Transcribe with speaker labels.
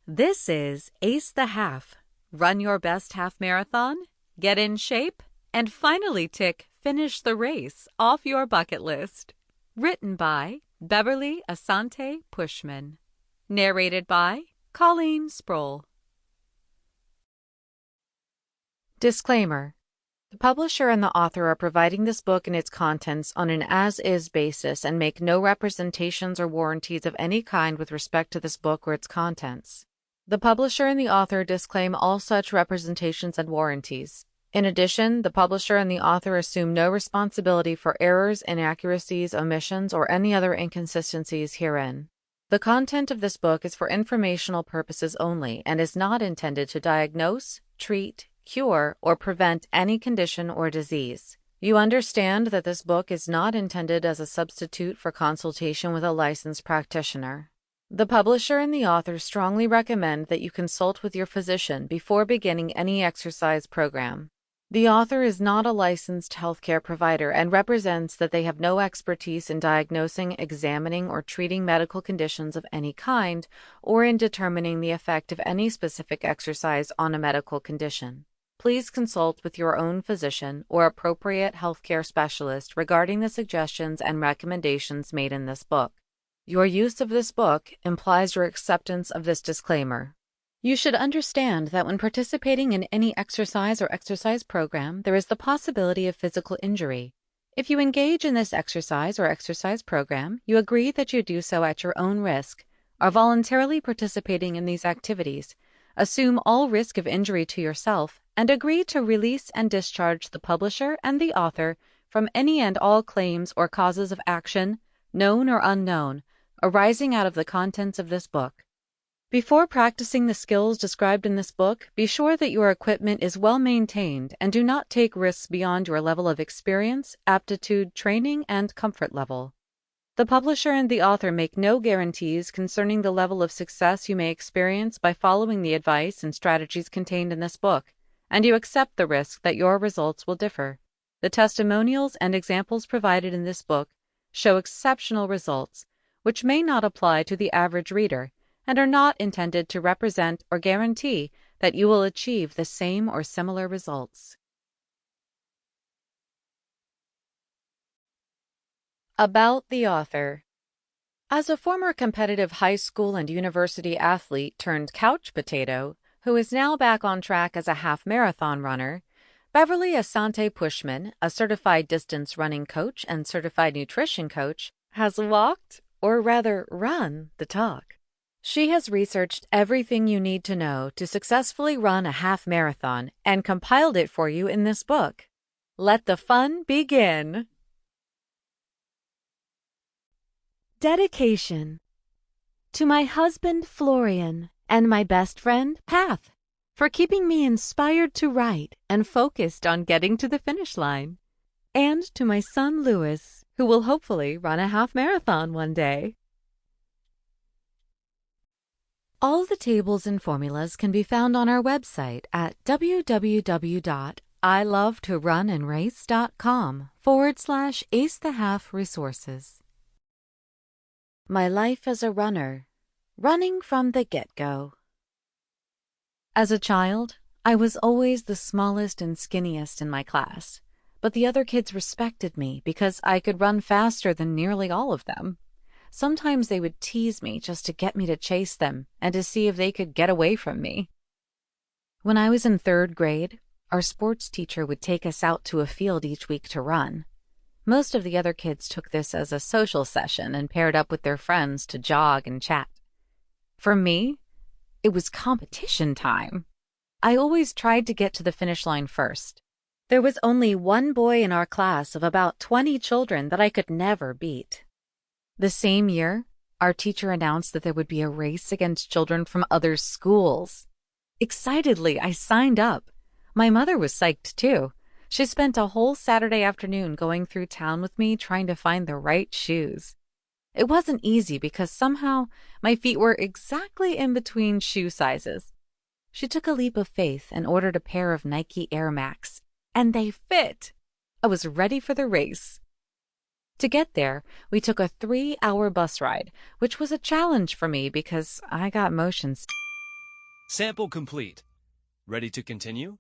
Speaker 1: This is Ace the Half. Run your best half marathon, get in shape, and finally tick Finish the Race off your bucket list. Written by Beverly Asante Puschmann. Narrated by Colleen Sproul. Disclaimer. The publisher and the author are providing this book and its contents on an as-is basis and make no representations or warranties of any kind with respect to this book or its contents. The publisher and the author disclaim all such representations and warranties. In addition, the publisher and the author assume no responsibility for errors, inaccuracies, omissions, or any other inconsistencies herein. The content of this book is for informational purposes only and is not intended to diagnose, treat, cure, or prevent any condition or disease. You understand that this book is not intended as a substitute for consultation with a licensed practitioner. The publisher and the author strongly recommend that you consult with your physician before beginning any exercise program. The author is not a licensed healthcare provider and represents that they have no expertise in diagnosing, examining, or treating medical conditions of any kind, or in determining the effect of any specific exercise on a medical condition. Please consult with your own physician or appropriate healthcare specialist regarding the suggestions and recommendations made in this book. Your use of this book implies your acceptance of this disclaimer. You should understand that when participating in any exercise or exercise program, there is the possibility of physical injury. If you engage in this exercise or exercise program, you agree that you do so at your own risk, are voluntarily participating in these activities, assume all risk of injury to yourself, and agree to release and discharge the publisher and the author from any and all claims or causes of action, known or unknown, arising out of the contents of this book. Before practicing the skills described in this book, be sure that your equipment is well maintained and do not take risks beyond your level of experience, aptitude, training, and comfort level. The publisher and the author make no guarantees concerning the level of success you may experience by following the advice and strategies contained in this book, and you accept the risk that your results will differ. The testimonials and examples provided in this book show exceptional results, which may not apply to the average reader, and are not intended to represent or guarantee that you will achieve the same or similar results. About the author. As a former competitive high school and university athlete turned couch potato, who is now back on track as a half-marathon runner, Beverly Asante Puschmann, a certified distance running coach and certified nutrition coach, has walked, or rather run, the talk. She has researched everything you need to know to successfully run a half marathon and compiled it for you in this book. Let the fun begin. Dedication. To my husband Florian and my best friend Path, for keeping me inspired to write and focused on getting to the finish line. And to my son Louis, who will hopefully run a half marathon one day. All the tables and formulas can be found on our website at www.ilovetorunnandrace.com/ace-the-half-resources. My life as a runner, running from the get-go. As a child, I was always the smallest and skinniest in my class, but the other kids respected me because I could run faster than nearly all of them. Sometimes they would tease me just to get me to chase them and to see if they could get away from me. When I was in 3rd grade, our sports teacher would take us out to a field each week to run. Most of the other kids took this as a social session and paired up with their friends to jog and chat. For me, it was competition time. I always tried to get to the finish line first. There was only one boy in our class of about 20 children that I could never beat. The same year, our teacher announced that there would be a race against children from other schools. Excitedly, I signed up. My mother was psyched too. She spent a whole Saturday afternoon going through town with me trying to find the right shoes. It wasn't easy because somehow my feet were exactly in between shoe sizes. She took a leap of faith and ordered a pair of Nike Air Max, and they fit. I was ready for the race. To get there, we took a 3-hour bus ride, which was a challenge for me because I got motion sickness.
Speaker 2: Sample complete. Ready to continue?